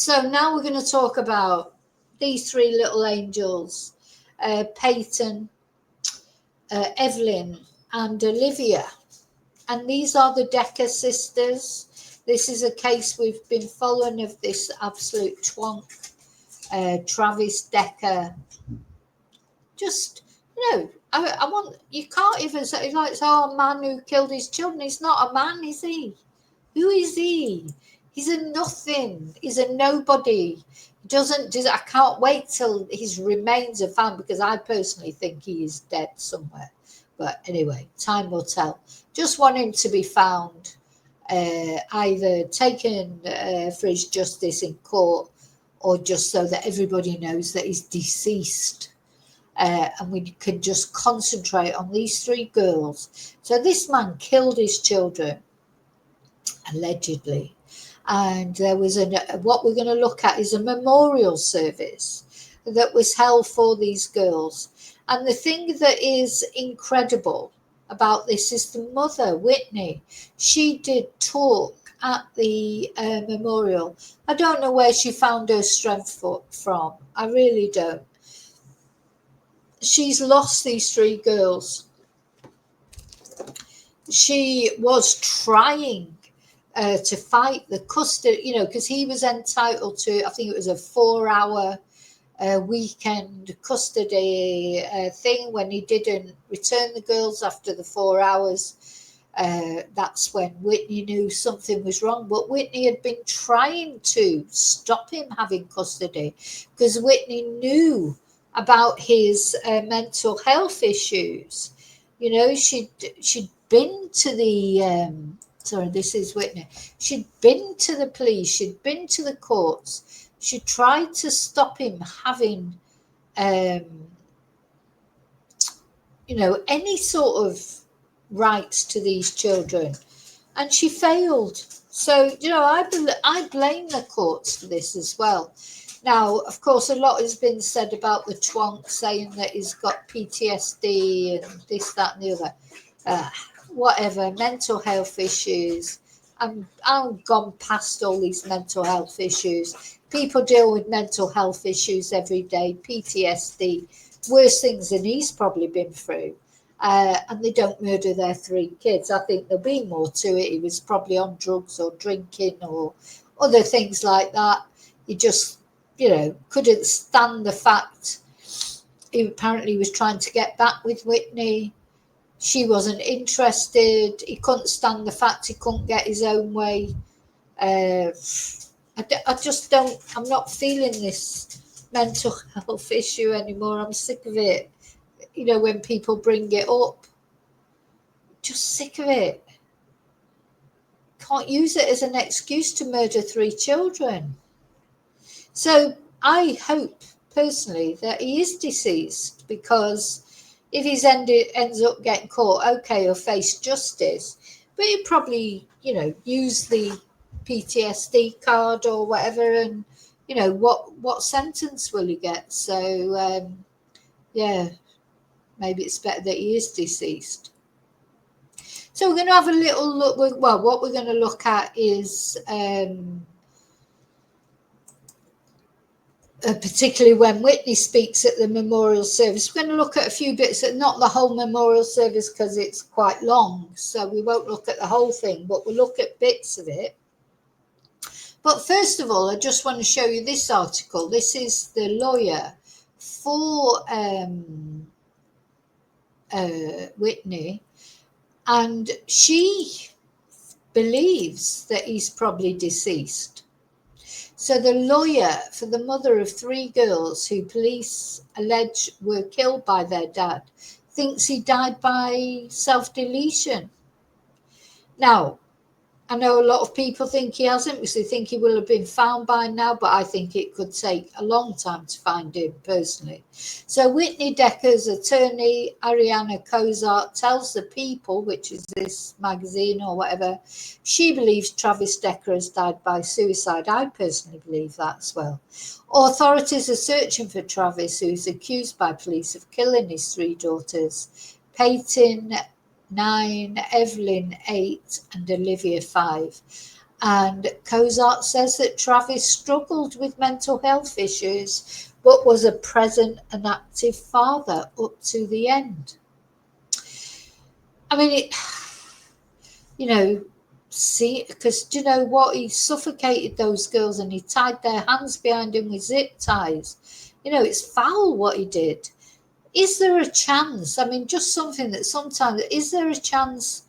So now we're going to talk about these three little angels, Paityn, Evelyn, and Olivia. And these are the Decker sisters. This is a case we've been following of this absolute twonk, Travis Decker. Just, I want, you can't even say, like, oh, a man who killed his children. He's not a man, is he? Who is he? He's a nothing. He's a nobody. I can't wait till his remains are found, because I personally think he is dead somewhere. But anyway, time will tell. Just want him to be found, either taken for his justice in court, or just so that everybody knows that he's deceased. And we can just concentrate on these three girls. So this man killed his children, allegedly. And there was what we're going to look at is a memorial service that was held for these girls. And the thing that is incredible about this is the mother, Whitney. She did talk at the memorial. I don't know where she found her strength from. I really don't. She's lost these three girls. She was trying to fight the custody, because he was entitled to, I think it was a 4-hour weekend custody thing. When he didn't return the girls after the 4 hours, that's when Whitney knew something was wrong. But Whitney had been trying to stop him having custody, because Whitney knew about his mental health issues. She'd been to the this is Whitney. She'd been to the police, she'd been to the courts, she tried to stop him having any sort of rights to these children, and she failed. So I blame the courts for this as well. Now, of course, a lot has been said about the twonk, saying that he's got PTSD and this, that, and the other. Whatever, mental health issues. I'm gone past all these mental health issues. People deal with mental health issues every day, PTSD, worse things than he's probably been through. And they don't murder their 3 kids. I think there'll be more to it. He was probably on drugs or drinking or other things like that. He just, couldn't stand the fact he apparently was trying to get back with Whitney. She wasn't interested. He couldn't stand the fact he couldn't get his own way. I just don't, I'm not feeling this mental health issue anymore. I'm sick of it. When people bring it up, just sick of it. Can't use it as an excuse to murder 3 children. So I hope personally that he is deceased, because if he's ends up getting caught, okay, he'll face justice, but he'll probably, use the PTSD card or whatever, and what sentence will he get? So maybe it's better that he is deceased. So we're going to have a little look. Well, what we're going to look at is particularly when Whitney speaks at the memorial service. We're going to look at a few bits, not the whole memorial service because it's quite long, so we won't look at the whole thing, but we'll look at bits of it. But first of all, I just want to show you this article. This is the lawyer for Whitney, and she believes that he's probably deceased. So the lawyer for the mother of 3 girls who police allege were killed by their dad thinks he died by self-deletion. Now, I know a lot of people think he hasn't, because they think he will have been found by now, but I think it could take a long time to find him personally. So Whitney Decker's attorney, Ariana Cozart, tells The People, which is this magazine or whatever, she believes Travis Decker has died by suicide. I personally believe that as well. Authorities are searching for Travis, who's accused by police of killing his 3 daughters, Paityn 9, Evelyn 8, and Olivia 5. And Cozart says that Travis struggled with mental health issues, but was a present and active father up to the end. I mean, see, because do you know what? He suffocated those girls and he tied their hands behind him with zip ties. It's foul what he did. Is there a chance? I mean, just something that sometimes, is there a chance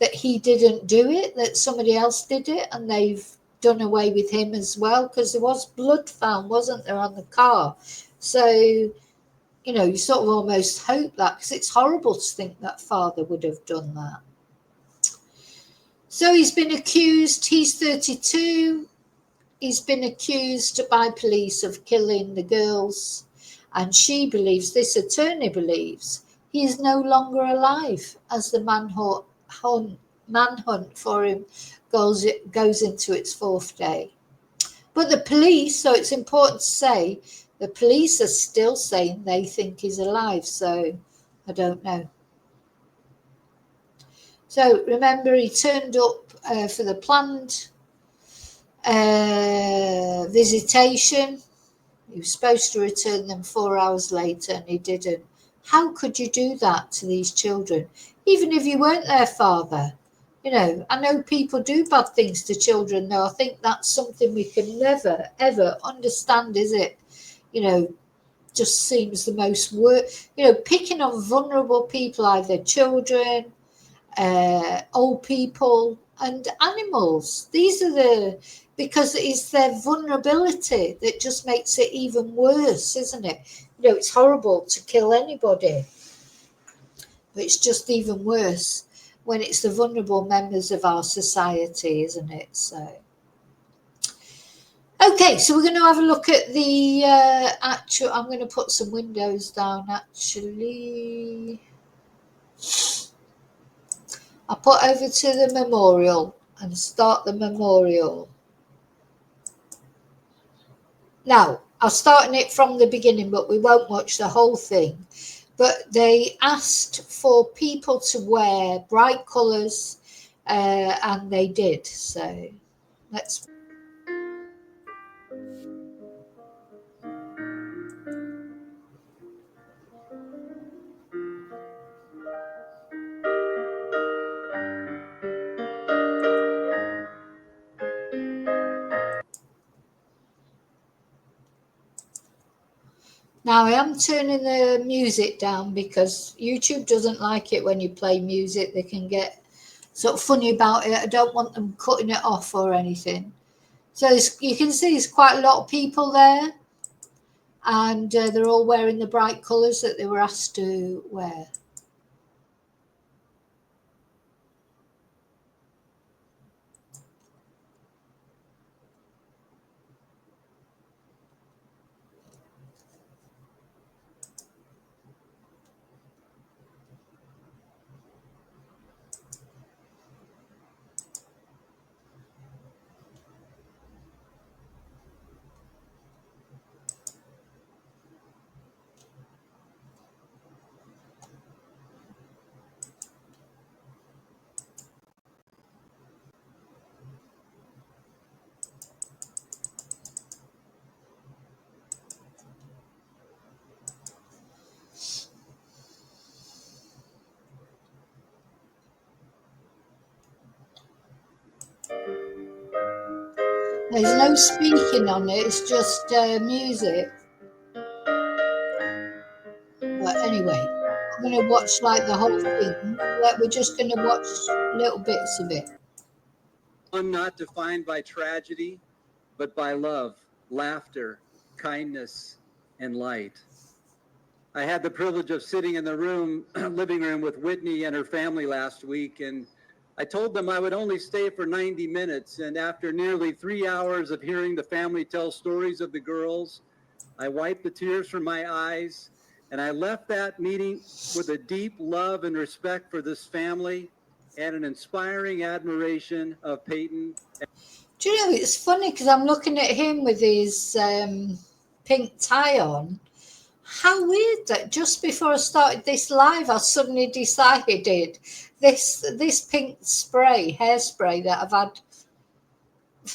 that he didn't do it, that somebody else did it and they've done away with him as well? Because there was blood found, wasn't there, on the car? So, you sort of almost hope that, because it's horrible to think that father would have done that. So he's been accused, he's 32, he's been accused by police of killing the girls, and she believes, this attorney believes, he is no longer alive as the manhunt for him goes into its fourth day. But the police, so it's important to say, the police are still saying they think he's alive, so I don't know. So remember, he turned up for the planned visitation. He was supposed to return them 4 hours later and he didn't. How could you do that to these children? Even if you weren't their father. I know people do bad things to children, though. I think that's something we can never, ever understand, is it? Just seems the most picking on vulnerable people, either children, old people and animals. These are because it's their vulnerability that just makes it even worse, isn't it? It's horrible to kill anybody, but it's just even worse when it's the vulnerable members of our society, isn't it? So okay, so we're going to have a look at the actual, I'm going to put some windows down actually. I'll put over to the memorial and start the memorial. Now, I'll start it from the beginning, but we won't watch the whole thing. But they asked for people to wear bright colours, and they did. So let's... Now I am turning the music down because YouTube doesn't like it when you play music. They can get sort of funny about it. I don't want them cutting it off or anything. So you can see there's quite a lot of people there, and they're all wearing the bright colours that they were asked to wear. There's no speaking on it, it's just music. But anyway, I'm going to watch like the whole thing. We're just going to watch little bits of it. One not defined by tragedy, but by love, laughter, kindness, and light. I had the privilege of sitting in the living room with Whitney and her family last week, and I told them I would only stay for 90 minutes. And after nearly 3 hours of hearing the family tell stories of the girls, I wiped the tears from my eyes, and I left that meeting with a deep love and respect for this family and an inspiring admiration of Paityn. Do you know, it's funny because I'm looking at him with his pink tie on. How weird that just before I started this live, I suddenly decided this pink spray, hairspray that I've had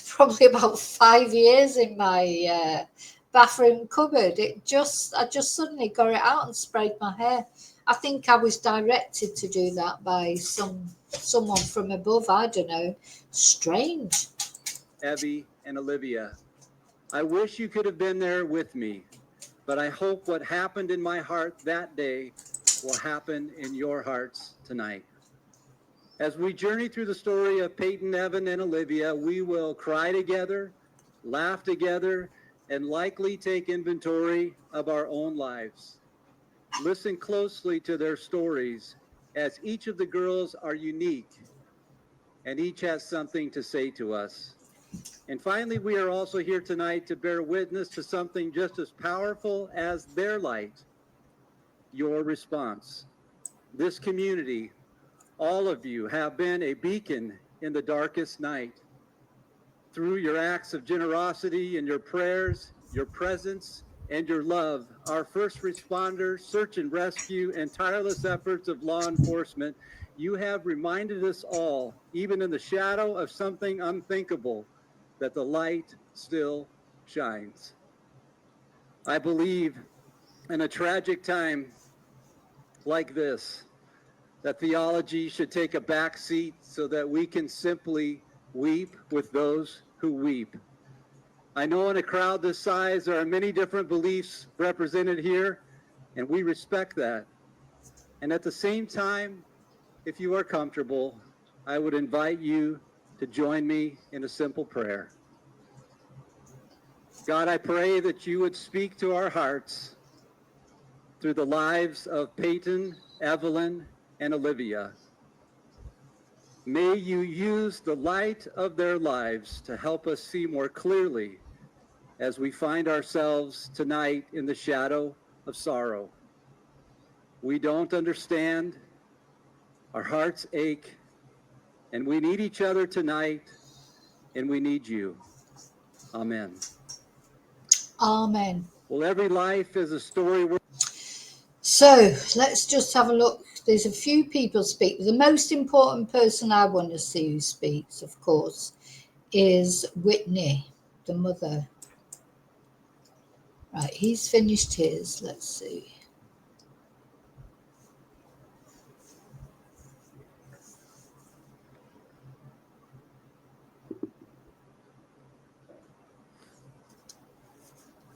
probably about 5 years in my bathroom cupboard. I just suddenly got it out and sprayed my hair. I think I was directed to do that by someone from above. I don't know. Strange. Evie and Olivia, I wish you could have been there with me, but I hope what happened in my heart that day will happen in your hearts tonight. As we journey through the story of Paityn, Evan, and Olivia, we will cry together, laugh together, and likely take inventory of our own lives. Listen closely to their stories, as each of the girls are unique and each has something to say to us. And finally, we are also here tonight to bear witness to something just as powerful as their light, your response. This community, all of you, have been a beacon in the darkest night. Through your acts of generosity and your prayers, your presence, and your love, our first responders, search and rescue, and tireless efforts of law enforcement, you have reminded us all, even in the shadow of something unthinkable, that the light still shines. I believe in a tragic time like this, that theology should take a back seat so that we can simply weep with those who weep. I know in a crowd this size, there are many different beliefs represented here, and we respect that. And at the same time, if you are comfortable, I would invite you to join me in a simple prayer. God, I pray that you would speak to our hearts through the lives of Paityn, Evelyn, and Olivia. May you use the light of their lives to help us see more clearly as we find ourselves tonight in the shadow of sorrow. We don't understand, our hearts ache, and we need each other tonight, and we need you. Amen. Amen. Well, every life is a story. So let's just have a look. There's a few people speak. The most important person I want to see who speaks, of course, is Whitney, the mother. Right, he's finished his. Let's see.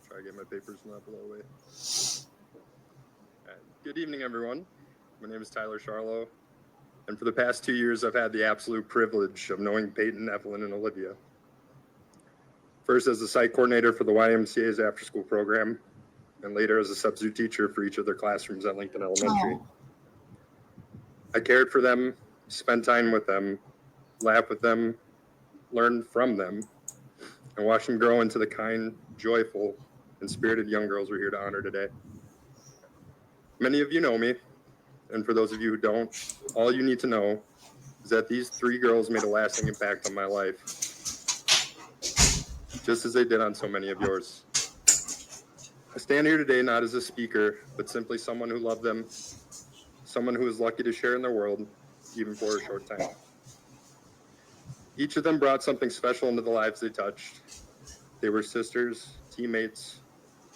Try to get my papers not blow away. Good evening, everyone. My name is Tyler Charlo, and for the past 2 years, I've had the absolute privilege of knowing Paityn, Evelyn, and Olivia. First as the site coordinator for the YMCA's after-school program, and later as a substitute teacher for each of their classrooms at Lincoln Elementary. Oh. I cared for them, spent time with them, laughed with them, learned from them, and watched them grow into the kind, joyful, and spirited young girls we're here to honor today. Many of you know me, and for those of you who don't, all you need to know is that these 3 girls made a lasting impact on my life, just as they did on so many of yours. I stand here today not as a speaker, but simply someone who loved them, someone who was lucky to share in their world, even for a short time. Each of them brought something special into the lives they touched. They were sisters, teammates,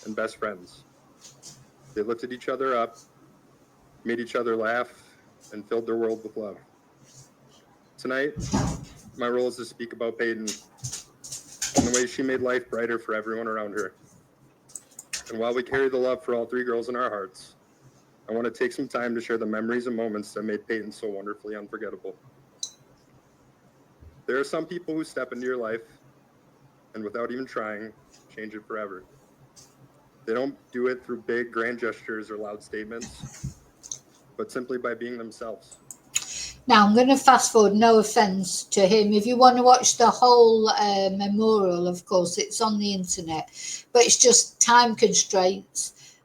and best friends. They lifted each other up, made each other laugh, and filled their world with love. Tonight, my role is to speak about Paityn and the way she made life brighter for everyone around her. And while we carry the love for all 3 girls in our hearts, I want to take some time to share the memories and moments that made Paityn so wonderfully unforgettable. There are some people who step into your life and without even trying, change it forever. They don't do it through big, grand gestures or loud statements, but simply by being themselves. Now, I'm going to fast forward, no offense to him. If you want to watch the whole memorial, of course, it's on the internet, but it's just time constraints.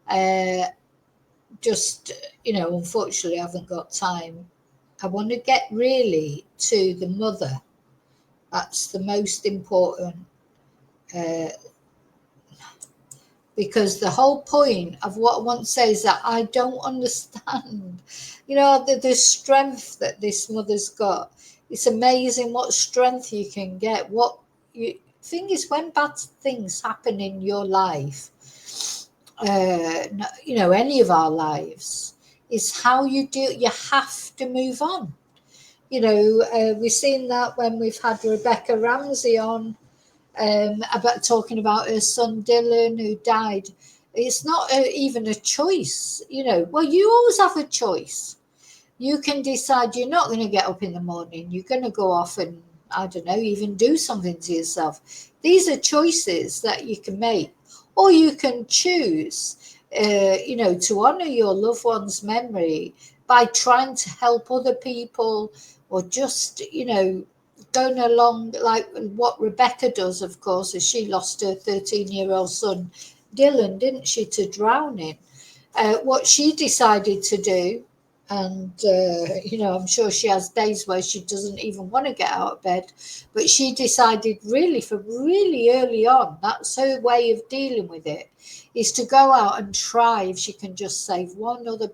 Unfortunately, I haven't got time. I want to get really to the mother. That's the most important. Because the whole point of what I want to say is that I don't understand, the strength that this mother's got. It's amazing what strength you can get, what thing is, when bad things happen in your life, any of our lives, is how you do. You have to move on. We've seen that when we've had Rebecca Ramsey on, about talking about her son Dylan who died. It's not even a choice. Well, you always have a choice. You can decide you're not going to get up in the morning. You're going to go off and, I don't know, even do something to yourself. These are choices that you can make. Or you can choose, to honor your loved one's memory by trying to help other people, or just, going along like what Rebecca does, of course, as she lost her 13-year-old son, Dylan, didn't she, to drowning. What she decided to do, and I'm sure she has days where she doesn't even want to get out of bed, but she decided from really early on, that's her way of dealing with it, is to go out and try if she can just save one other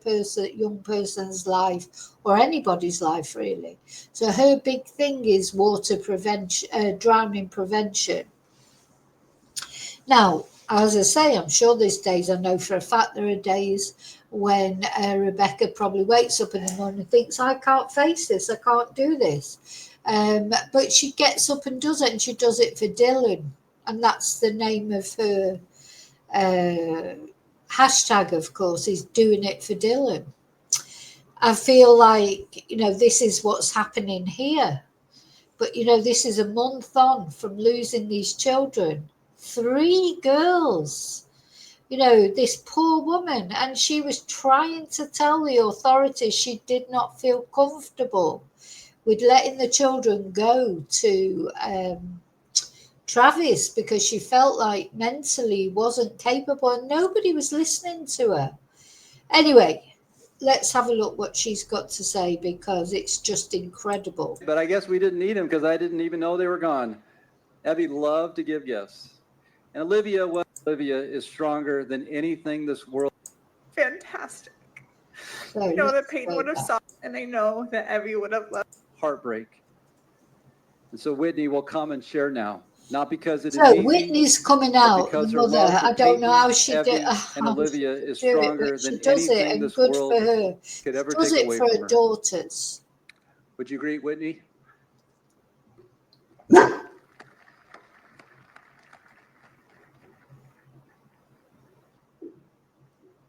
young person's life, or anybody's life really. So her big thing is water prevention, drowning prevention. Now, as I say, I'm sure there's days, I know for a fact there are days when Rebecca probably wakes up in the morning and thinks, I can't face this, I can't do this. But she gets up and does it, and she does it for Dylan. And that's the name of her hashtag, of course, is doing it for Dylan. I feel like, this is what's happening here. But, this is a month on from losing these children. 3 girls, this poor woman, and she was trying to tell the authorities she did not feel comfortable with letting the children go to Travis, because she felt like mentally wasn't capable, and nobody was listening to her. Anyway, let's have a look what she's got to say, because it's just incredible. But I guess we didn't need them because I didn't even know they were gone. Evie loved to give gifts. And Olivia is stronger than anything this world. Fantastic. So I know that Paityn would have saw it, and I know that Evie would have loved heartbreak. And so Whitney will come and share now. Not because it is so easy, Whitney's coming out, the mother. I don't know how she did. And Olivia is stronger than anything this good world for her. could ever Does take it away for from her her. daughters. Would you greet Whitney?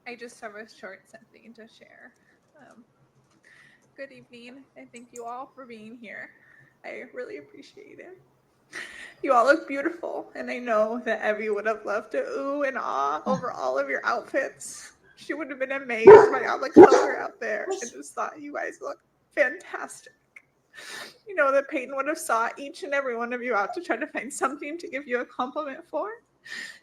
I just have a short something to share. Good evening, and thank you all for being here. I really appreciate it. You all look beautiful, and I know that Evie would have loved to ooh and ah over all of your outfits. She would have been amazed by all the color out there. I just thought you guys look fantastic. You know that Paityn would have sought each and every one of you out to try to find something to give you a compliment for.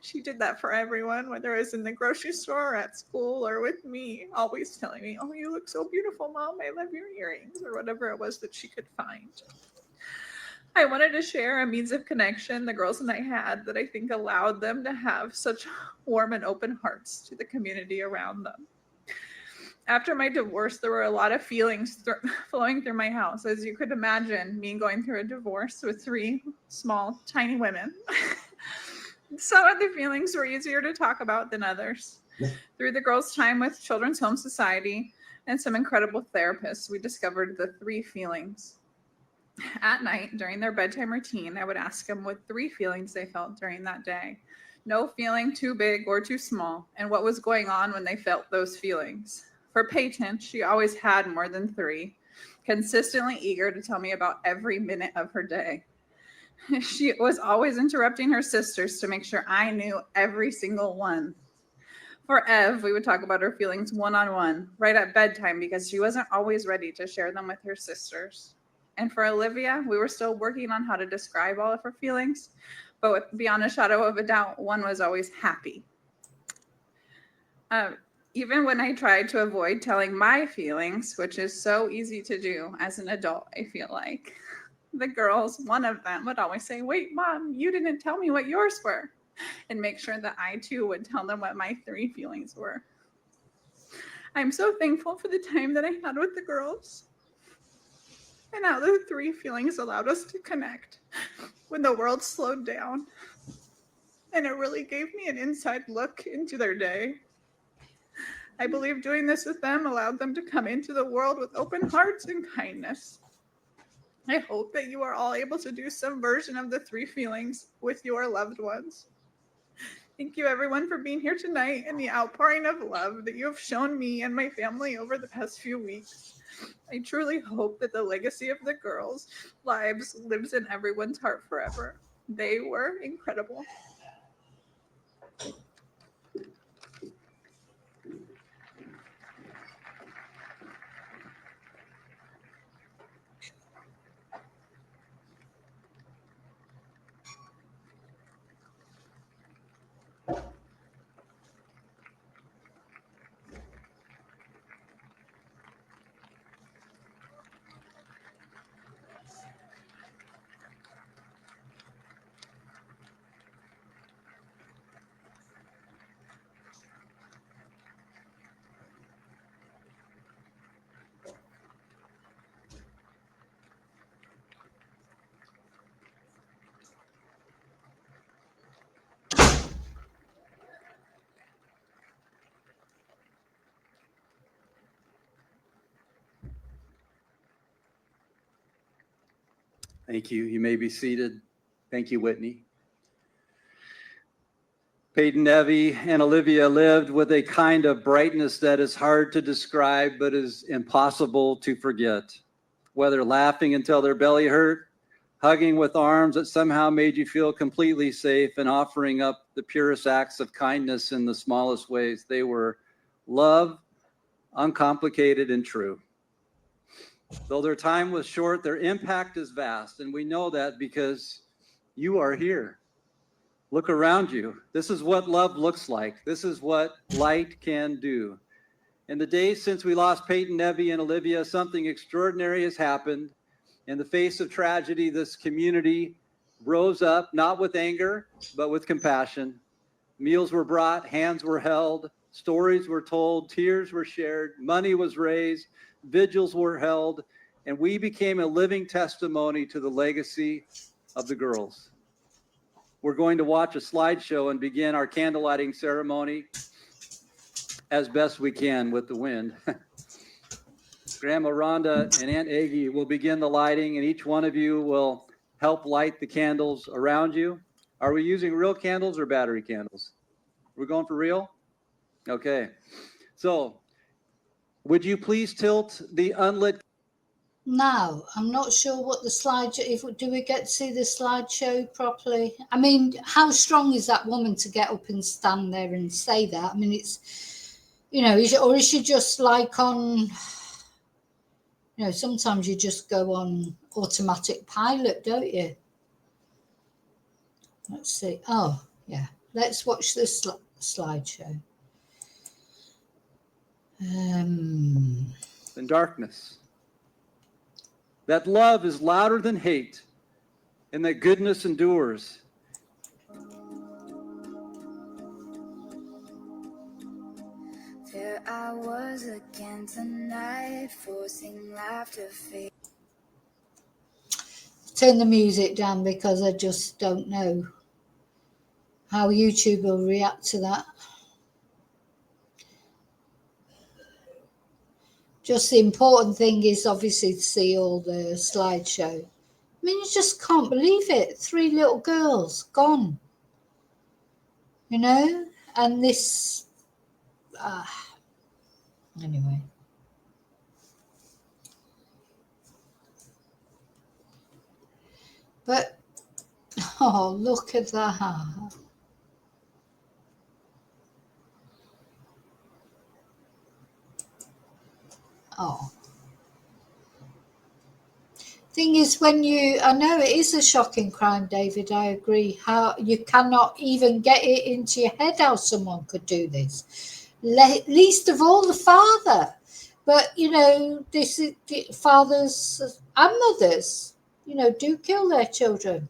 She did that for everyone, whether it was in the grocery store or at school or with me, always telling me, oh, you look so beautiful, Mom. I love your earrings, or whatever it was that she could find. I wanted to share a means of connection the girls and I had that I think allowed them to have such warm and open hearts to the community around them. After my divorce, there were a lot of feelings flowing through my house. As you could imagine, me going through a divorce with 3 small, tiny women. Some of the feelings were easier to talk about than others. Through the girls' time with Children's Home Society and some incredible therapists, we discovered the 3 feelings. At night, during their bedtime routine, I would ask them what 3 feelings they felt during that day. No feeling too big or too small, and what was going on when they felt those feelings. For Paityn, she always had more than 3, consistently eager to tell me about every minute of her day. She was always interrupting her sisters to make sure I knew every single one. For Ev, we would talk about her feelings one-on-one, right at bedtime, because she wasn't always ready to share them with her sisters. And for Olivia, we were still working on how to describe all of her feelings, but beyond a shadow of a doubt, one was always happy. Even when I tried to avoid telling my feelings, which is so easy to do as an adult, I feel like, the girls, one of them would always say, wait, Mom, you didn't tell me what yours were, and make sure that I too would tell them what my 3 feelings were. I'm so thankful for the time that I had with the girls. and how the three feelings allowed us to connect when the world slowed down. And it really gave me an inside look into their day. I believe doing this with them allowed them to come into the world with open hearts and kindness. I hope that you are all able to do some version of the three feelings with your loved ones. Thank you, everyone, for being here tonight and the outpouring of love that you have shown me and my family over the past few weeks. I truly hope that the legacy of the girls' lives lives in everyone's heart forever. They were incredible. Thank you. You may be seated. Thank you, Whitney. Paityn, Evie, and Olivia lived with a kind of brightness that is hard to describe, but is impossible to forget. Whether laughing until their belly hurt, hugging with arms that somehow made you feel completely safe, and offering up the purest acts of kindness in the smallest ways, they were love, uncomplicated and true. Though their time was short, their impact is vast, and we know that because you are here. Look around you. This is what love looks like. This is what light can do. In the days since we lost Paityn, Evie, and Olivia, something extraordinary has happened. In the face of tragedy, this community rose up, not with anger, but with compassion. Meals were brought, hands were held, stories were told, tears were shared, money was raised, vigils were held, and we became a living testimony to the legacy of the girls. We're going to watch a slideshow and begin our candlelighting ceremony as best we can with the wind. Grandma Rhonda and Aunt Aggie will begin the lighting, and each one of you will help light the candles around you. Are we using real candles or battery candles? We're going for real? Okay. So, would you please tilt the unlit? Now, I'm not sure what the slideshow, if do we get to see the slideshow properly? I mean, how strong is that woman to get up and stand there and say that? I mean, it's, you know, or is she just like on, you know, sometimes you just go on automatic pilot, don't you? Let's see. Oh, yeah. Let's watch this slideshow. In darkness. That love is louder than hate, and that goodness endures. There I was again tonight, forcing laughter fade. Turn the music down because I just don't know how YouTube will react to that. Just the important thing is obviously to see all the slideshow. I mean, you just can't believe it. 3 little girls gone. You know? And this... anyway. But, oh, look at that. Oh. Thing is, when I know it is a shocking crime, David, I agree, how you cannot even get it into your head how someone could do this, least of all the father. But, you know, this is fathers and mothers, you know, do kill their children.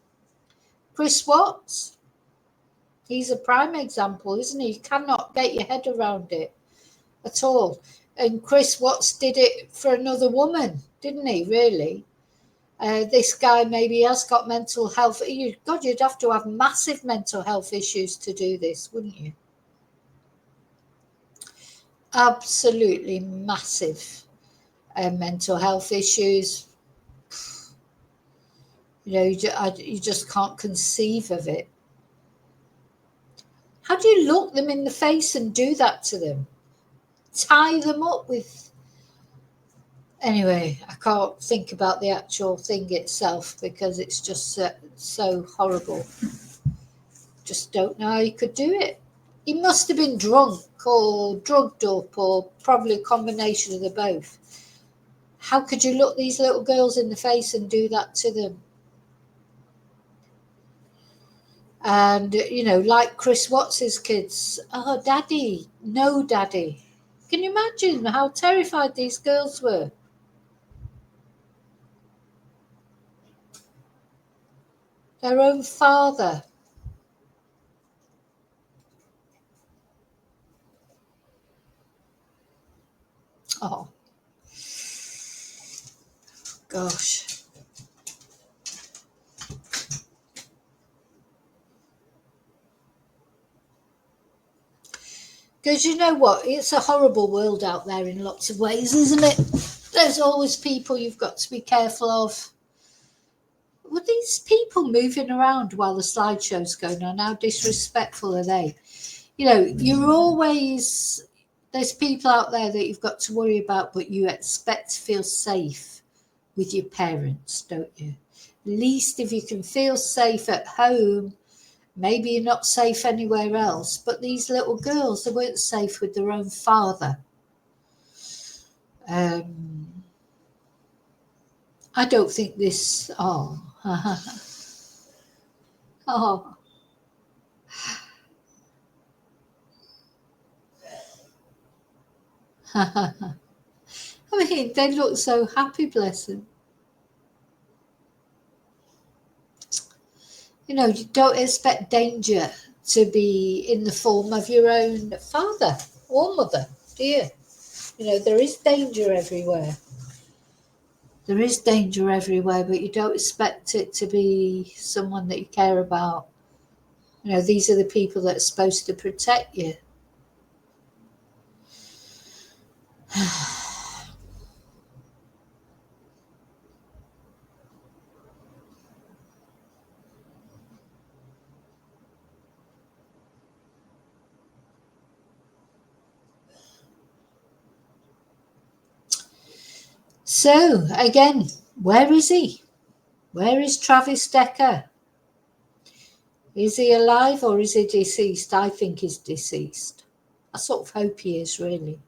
Chris Watts, he's a prime example, isn't he? You cannot get your head around it at all. And Chris Watts did it for another woman, didn't he, really? This guy maybe has got mental health. God, you'd have to have massive mental health issues to do this, wouldn't you? Absolutely massive mental health issues. You just can't conceive of it. How do you look them in the face and do that to them? Tie them up with... Anyway, I can't think about the actual thing itself because it's just so horrible. Just don't know how you could do it. He must have been drunk or drugged up or probably a combination of the both. How could you look these little girls in the face and do that to them? And, like Chris Watts' kids, oh, daddy, no daddy. Can you imagine how terrified these girls were? Their own father. Oh, gosh. Because you know what? It's a horrible world out there in lots of ways, isn't it? There's always people you've got to be careful of. Well, these people moving around while the slideshow's going on, how disrespectful are they? You're always... There's people out there that you've got to worry about, but you expect to feel safe with your parents, don't you? At least if you can feel safe at home, maybe you're not safe anywhere else. But these little girls, they weren't safe with their own father. I don't think this... Oh. Oh. I mean, they look so happy, bless them. You don't expect danger to be in the form of your own father or mother, do you? There is danger everywhere. There is danger everywhere, but you don't expect it to be someone that you care about. These are the people that are supposed to protect you. So, again, where is he? Where is Travis Decker? Is he alive or is he deceased? I think he's deceased. I sort of hope he is, really.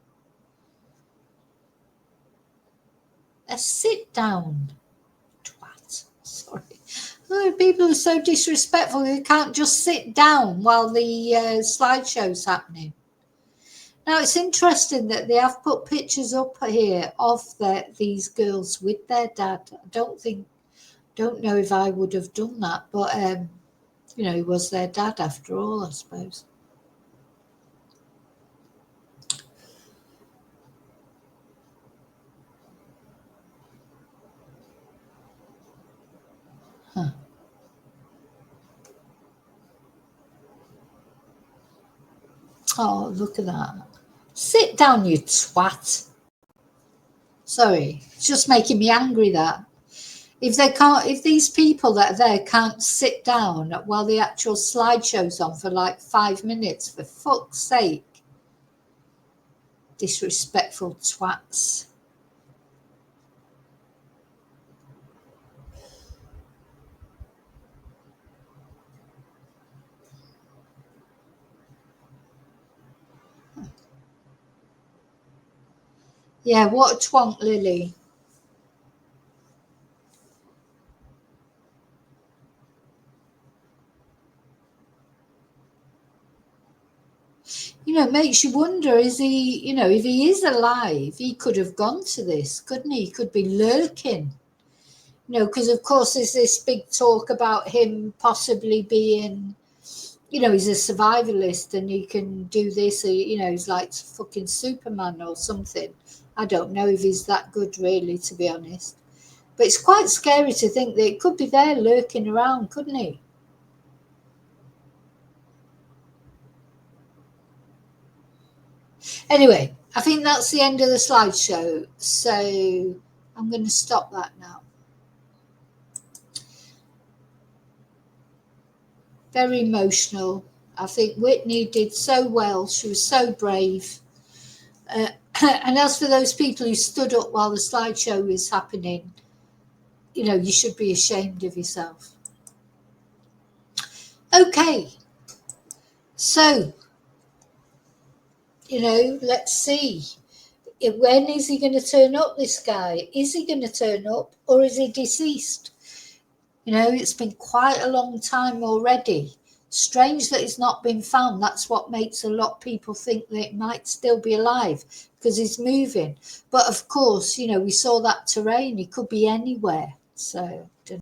Sit down, twat. Sorry. Oh, people are so disrespectful. They can't just sit down while the slideshow's happening. Now, it's interesting that they have put pictures up here of these girls with their dad. I don't know if I would have done that, but, he was their dad after all, I suppose. Huh. Oh, look at that. Sit down, you twat. Sorry, it's just making me angry that. If these people that are there can't sit down while the actual slideshow's on for like 5 minutes, for fuck's sake. Disrespectful twats. Yeah, what a twonk, Lily. It makes you wonder, is he, if he is alive, he could have gone to this, couldn't he? He could be lurking. Because of course there's this big talk about him possibly being, he's a survivalist and he can do this, or, he's like fucking Superman or something. I don't know if he's that good, really, to be honest. But it's quite scary to think that it could be there lurking around, couldn't he? Anyway, I think that's the end of the slideshow. So I'm going to stop that now. Very emotional. I think Whitney did so well. She was so brave. And as for those people who stood up while the slideshow was happening, you know, you should be ashamed of yourself. Okay. So, you know, let's see. When is he going to turn up, this guy? Is he going to turn up, or is he deceased? You know, it's been quite a long time already. Strange that he's not been found. That's what makes a lot of people think that it might still be alive, because he's moving. But of course, you know, we saw that terrain. He could be anywhere. So